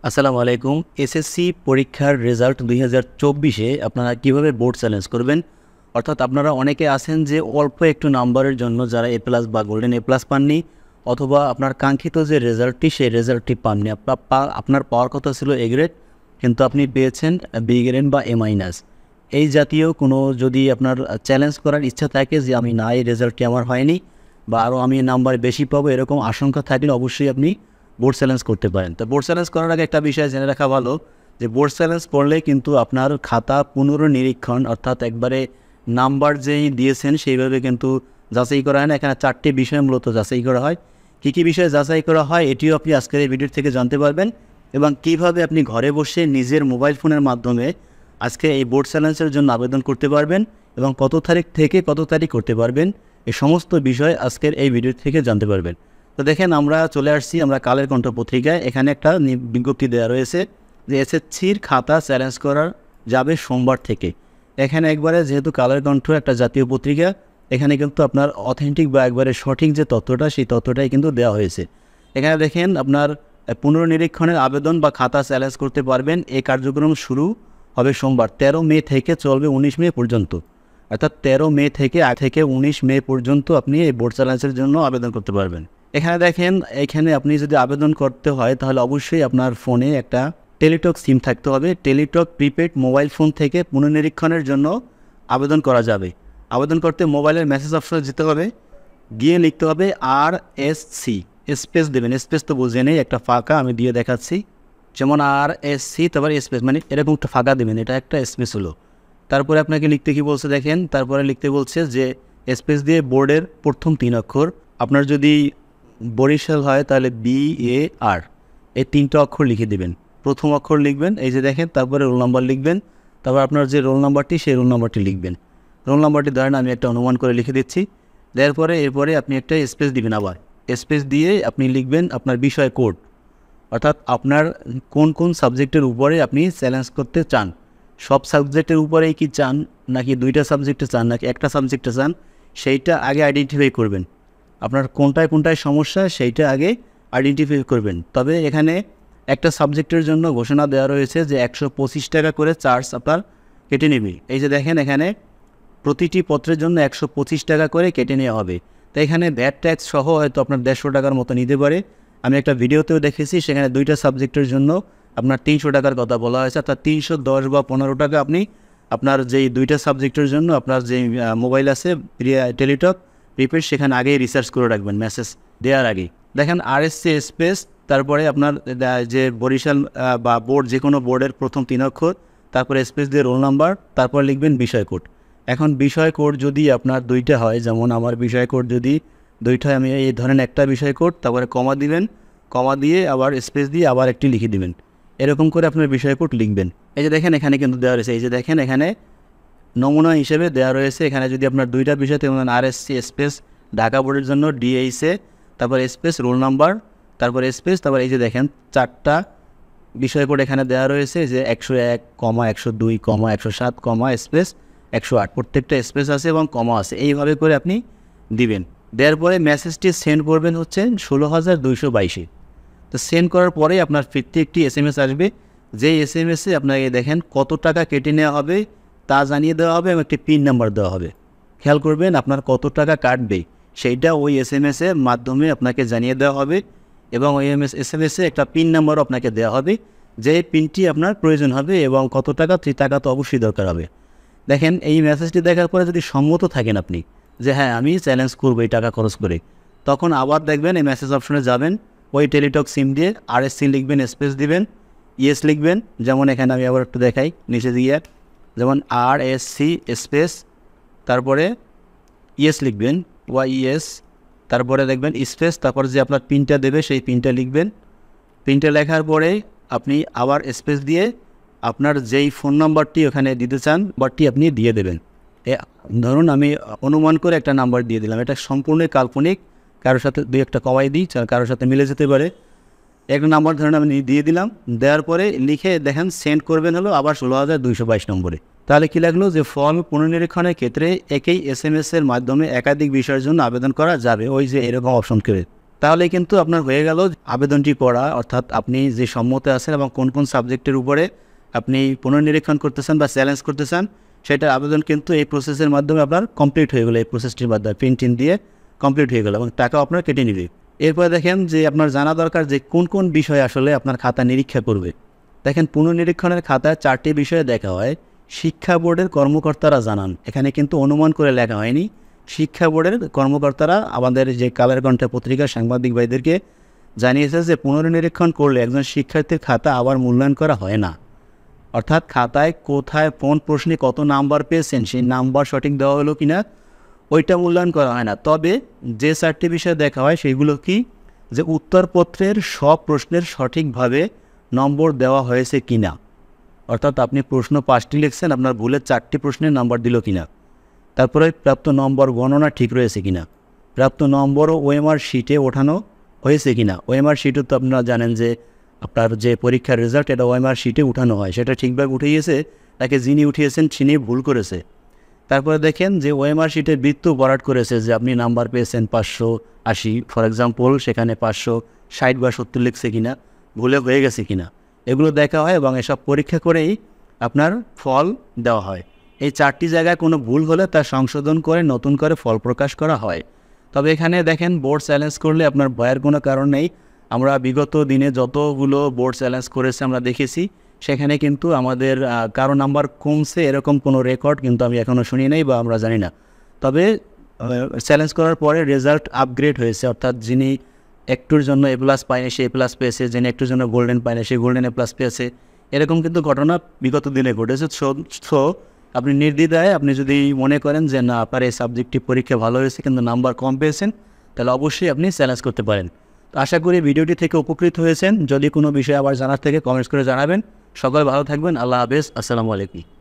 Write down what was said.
আসসালামু আলাইকুম। এসএসসি পরীক্ষার রেজাল্ট 2024-এ আপনারা কিভাবে বোর্ড চ্যালেঞ্জ করবেন? অর্থাৎ আপনারা অনেকে আছেন যে অল্প একটু নাম্বারের জন্য যারা এ প্লাস বা গোল্ডেন এ প্লাস পাননি, অথবা আপনার কাঙ্ক্ষিত যে রেজাল্টটি সেই রেজাল্টটি পাননি। আপনার পাওয়ার কথা ছিল এ গ্রেড, কিন্তু আপনি পেয়েছেন বি গ্রেড বা এ মাইনাস। এই জাতীয় কোনো যদি আপনার চ্যালেঞ্জ করার ইচ্ছা থাকে যে আমি না, এই রেজাল্টটি আমার হয়নি বা আরও আমি নাম্বার বেশি পাবো, এরকম আশঙ্কা থাকলে অবশ্যই আপনি বোর্ড চ্যালেঞ্জ করতে পারেন। তো বোর্ড চ্যালেঞ্জ করার আগে একটা বিষয় জেনে রাখা ভালো যে বোর্ড চ্যালেঞ্জ করলে কিন্তু আপনার খাতা পুনর্নিরীক্ষণ, অর্থাৎ একবারে নাম্বার যেই দিয়েছেন সেইভাবে কিন্তু যাচাই করা হয় না। এখানে 4টি বিষয় মূলত যাচাই করা হয়। কী কী বিষয় যাচাই করা হয় এটিও আপনি আজকের এই ভিডিও থেকে জানতে পারবেন, এবং কিভাবে আপনি ঘরে বসে নিজের মোবাইল ফোনের মাধ্যমে আজকে এই বোর্ড চ্যালেঞ্জের জন্য আবেদন করতে পারবেন এবং কত তারিখ থেকে কত তারিখ করতে পারবেন, এই সমস্ত বিষয় আজকের এই ভিডিও থেকে জানতে পারবেন। তো দেখেন, আমরা চলে আসছি আমরা কালের কণ্ঠ পত্রিকায়। এখানে একটা বিজ্ঞপ্তি দেওয়া রয়েছে যে এসএসসির খাতা চ্যালেঞ্জ করা যাবে সোমবার থেকে। এখানে একবারে যেহেতু কালের কণ্ঠ একটা জাতীয় পত্রিকা, এখানে কিন্তু আপনার অথেন্টিক বা একবারে সঠিক যে তথ্যটা সেই তথ্যটাই কিন্তু দেওয়া হয়েছে। এখানে দেখেন, আপনার পুনর্নিরীক্ষণের আবেদন বা খাতা চ্যালেঞ্জ করতে পারবেন। এই কার্যক্রম শুরু হবে সোমবার 13 মে থেকে চলবে 19 মে পর্যন্ত। অর্থাৎ 13 মে থেকে 19 মে পর্যন্ত আপনি এই বোর্ড চ্যালেঞ্জের জন্য আবেদন করতে পারবেন। এখানে দেখেন, এখানে আপনি যদি আবেদন করতে হয় তাহলে অবশ্যই আপনার ফোনে একটা টেলিটক সিম থাকতে হবে। টেলিটক প্রিপেড মোবাইল ফোন থেকে পুনর্নিরীক্ষণের জন্য আবেদন করা যাবে। আবেদন করতে মোবাইলের মেসেজ অপশনে যেতে হবে, গিয়ে লিখতে হবে RSC, স্পেস দেবেন। স্পেস তো বুঝে নেই, একটা ফাঁকা আমি দিয়ে দেখাচ্ছি। যেমন RSC, তারপরে স্পেস, মানে এরকম একটা ফাঁকা দেবেন, এটা একটা স্পেস হলো। তারপরে আপনাকে লিখতে কি বলছে দেখেন, তারপরে লিখতে বলছে যে স্পেস দিয়ে বোর্ডের প্রথম 3 অক্ষর। আপনার যদি বরিশাল হয় তাহলে BAR, এই 3টা অক্ষর লিখে দেবেন। প্রথম অক্ষর লিখবেন, এই যে দেখেন, তারপরে রোল নাম্বার লিখবেন। তারপর আপনার যে রোল নাম্বারটি সেই রোল নাম্বারটি লিখবেন। রোল নাম্বারটি ধরেন আমি একটা অনুমান করে লিখে দিচ্ছি। দেওয়ার পরে এরপরে আপনি একটা স্পেস দিবেন। আবার স্পেস দিয়ে আপনি লিখবেন আপনার বিষয় কোড, অর্থাৎ আপনার কোন কোন সাবজেক্টের উপরে আপনি চ্যালেঞ্জ করতে চান। সব সাবজেক্টের উপরেই কি চান, নাকি 2টা সাবজেক্টে চান, নাকি একটা সাবজেক্টে চান, সেইটা আগে আইডেন্টিফাই করবেন। আপনার কোনটায় কোনটায় সমস্যা সেইটা আগে আইডেন্টিফাই করবেন। তবে এখানে একটা সাবজেক্টের জন্য ঘোষণা দেওয়া রয়েছে যে 125 টাকা করে চার্জ আপনার কেটে নেবে। এই যে দেখেন, এখানে প্রতিটি পত্রের জন্য 125 টাকা করে কেটে নেওয়া হবে। তো এখানে ভ্যাট ট্যাক্স সহ হয়তো আপনার 150 টাকার মতো নিতে পারে। আমি একটা ভিডিওতেও দেখেছি, সেখানে 2টা সাবজেক্টের জন্য আপনার 300 টাকার কথা বলা হয়েছে। অর্থাৎ 310 বা 15 টাকা আপনি আপনার যেই 2টা সাবজেক্টের জন্য আপনার যেই মোবাইল আছে টেলিটক প্রিপেড, সেখানে আগেই রিসার্চ করে রাখবেন মেসেজ দেওয়ার আগেই। দেখেন RSC স্পেস, তারপরে আপনার যে বরিশাল বা বোর্ড, যে কোনো বোর্ডের প্রথম 3 অক্ষর, তারপরে স্পেস দিয়ে রোল নাম্বার, তারপর লিখবেন বিষয় কোড। এখন বিষয় কোড যদি আপনার 2টা হয়, যেমন আমার বিষয় কোড যদি 2টা, আমি এই ধরেন একটা বিষয় কোড, তারপরে কমা দিবেন, কমা দিয়ে আবার স্পেস দিয়ে আবার একটি লিখে দিবেন। এরকম করে আপনার বিষয় কোড লিখবেন। এই যে দেখেন, এখানে কিন্তু দেওয়া রয়েছে, এই যে দেখেন এখানে নমুনা হিসেবে দেওয়া রয়েছে। এখানে যদি আপনার 2টা বিষয়, যেমন RSC স্পেস ঢাকা বোর্ডের জন্য DHA, তারপর স্পেস রোল নাম্বার, তারপর স্পেস, তারপর এই যে দেখেন 4টা বিষয় কোড এখানে দেওয়া রয়েছে, যে 101, 102, 107, স্পেস 108, প্রত্যেকটা স্পেস আছে এবং কমা আছে। এইভাবে করে আপনি দিবেন। দেওয়ার পরে মেসেজটি সেন্ড করবেন হচ্ছে 16,222-এ। তো সেন্ড করার পরেই আপনার ফিরতে একটি SMS আসবে, যেই SMS-এ আপনাকে দেখেন কত টাকা কেটে নেওয়া হবে তা জানিয়ে দেওয়া হবে এবং একটি পিন নাম্বার দেওয়া হবে। খেয়াল করবেন, আপনার কত টাকা কাটবে সেইটা ওই SMS-এর মাধ্যমে আপনাকে জানিয়ে দেওয়া হবে, এবং ওই SMS-এ একটা পিন নাম্বারও আপনাকে দেওয়া হবে, যে পিনটি আপনার প্রয়োজন হবে, এবং কত টাকা, 3 টাকা তো অবশ্যই দরকার হবে। দেখেন, এই মেসেজটি দেখার পরে যদি সম্মত থাকেন আপনি যে হ্যাঁ আমি চ্যালেঞ্জ করবো এই টাকা খরচ করে, তখন আবার দেখবেন এই মেসেজ অপশনে যাবেন, ওই টেলিটক সিম দিয়ে RSC লিখবেন, স্পেস দিবেন, ইয়েস লিখবেন। যেমন এখানে আমি আবার একটু দেখাই, নিচে দিয়ে যেমন RSC স্পেস, তারপরে ইয়েস লিখবেন, YES, তারপরে দেখবেন স্পেস, তারপর যে আপনার পিনটা দেবে সেই পিনটা লিখবেন। পিনটা লেখার পরে আপনি আবার স্পেস দিয়ে আপনার যেই ফোন নাম্বারটি ওখানে দিতে চান নাম্বারটি আপনি দিয়ে দেবেন। ধরুন আমি অনুমান করে একটা নাম্বার দিয়ে দিলাম, এটা সম্পূর্ণ কাল্পনিক, কারোর সাথে 2-1টা কমাই দিই, কারোর সাথে মিলে যেতে পারে। একটা নাম্বার ধরুন আমি দিয়ে দিলাম, দেওয়ার পরে লিখে দেখেন সেন্ড করবেন হলো আবার 16,222 নম্বরে। তাহলে কী লাগলো, যে ফল পুনর্নিরীক্ষণের ক্ষেত্রে একই SMS-এর মাধ্যমে একাধিক বিষয়ের জন্য আবেদন করা যাবে। ওই যে এরকম অপশন করে তাহলে কিন্তু আপনার হয়ে গেল আবেদনটি পড়া, অর্থাৎ আপনি যে সম্মত আছেন এবং কোন কোন সাবজেক্টের উপরে আপনি পুনর্নিরীক্ষণ করতেছেন বা চ্যালেঞ্জ করতেছেন সেটার আবেদন কিন্তু এই প্রসেসের মাধ্যমে আপনার কমপ্লিট হয়ে গেলো। এই প্রসেসটির মাধ্যমে প্রিন্টিং দিয়ে কমপ্লিট হয়ে গেলো এবং টাকাও আপনার কেটে নেবে। এরপরে দেখেন যে আপনার জানা দরকার যে কোন কোন বিষয় আসলে আপনার খাতা নিরীক্ষা করবে। দেখেন পুনর্নিরীক্ষণের খাতায় 4টি বিষয়ে দেখা হয়। শিক্ষা বোর্ডের কর্মকর্তারা জানান, এখানে কিন্তু অনুমান করে লেখা হয়নি। শিক্ষা বোর্ডের কর্মকর্তারা আমাদের যে কালের কণ্ঠে পত্রিকার সাংবাদিক ভাইদেরকে জানিয়েছে যে পুনর্নিরীক্ষণ করলে একজন শিক্ষার্থীর খাতা আবার মূল্যায়ন করা হয় না। অর্থাৎ খাতায় কোথায় কোন প্রশ্নে কত নাম্বার পেয়েছেন সেই নাম্বার সঠিক দেওয়া হলো কি না ওইটা মূল্যায়ন করা হয় না। তবে যে 4টি বিষয় দেখা হয় সেইগুলো কি, যে উত্তরপত্রের সব প্রশ্নের সঠিকভাবে নম্বর দেওয়া হয়েছে কি না, অর্থাৎ আপনি প্রশ্ন 5টি লিখছেন, আপনার ভুলে 4টি প্রশ্নের নাম্বার দিল কি না। তারপরে প্রাপ্ত নম্বর গণনা ঠিক রয়েছে কি না, প্রাপ্ত নম্বরও ওএমআর শিটে ওঠানো হয়েছে কি না। ওএমআর শিটও তো আপনারা জানেন যে আপনার যে পরীক্ষার রেজাল্ট এটা ওএমআর শিটে উঠানো হয়, সেটা ঠিকভাবে উঠে গিয়েছে তাকে যিনি উঠিয়েছেন তিনি ভুল করেছে। তারপরে দেখেন যে ওএমআর শিটের বৃত্ত বরাট করেছে যে আপনি নাম্বার পেয়েছেন 580 ফর এক্সাম্পল, সেখানে 560 বা 70 লিখছে কিনা, ভুলে হয়ে গেছে কিনা, এগুলো দেখা হয় এবং এসব পরীক্ষা করেই আপনার ফল দেওয়া হয়। এই 4টি জায়গায় কোনো ভুল হলে তা সংশোধন করে নতুন করে ফল প্রকাশ করা হয়। তবে এখানে দেখেন বোর্ড চ্যালেঞ্জ করলে আপনার ভয়ের কোনো কারণ নেই। আমরা বিগত দিনে যতগুলো বোর্ড চ্যালেঞ্জ করেছে আমরা দেখেছি, সেখানে কিন্তু আমাদের কারো নাম্বার কমছে এরকম কোনো রেকর্ড কিন্তু আমি এখনও শুনি নাই বা আমরা জানি না। তবে চ্যালেঞ্জ করার পরে রেজাল্ট আপগ্রেড হয়েছে, অর্থাৎ যিনি একটুর জন্য এ প্লাস পায়নি সে এ প্লাস পেয়েছে, যিনি একটুর জন্য গোল্ডেন পায়নি সে গোল্ডেন এ প্লাস পেয়েছে, এরকম কিন্তু ঘটনা বিগত দিনে ঘটেছে। সো আপনি নির্দ্বিধায় আপনি যদি মনে করেন যে না আপনার এই সাবজেক্টটি পরীক্ষা ভালো হয়েছে কিন্তু নাম্বার কম পেয়েছেন, তাহলে অবশ্যই আপনি চ্যালেঞ্জ করতে পারেন। তো আশা করি ভিডিওটি থেকে উপকৃত হয়েছেন। যদি কোনো বিষয় আবার জানার থেকে কমেন্টস করে জানাবেন। সকলে ভালো থাকবেন। আল্লাহ হাফেজ। আসসালামু আলাইকুম।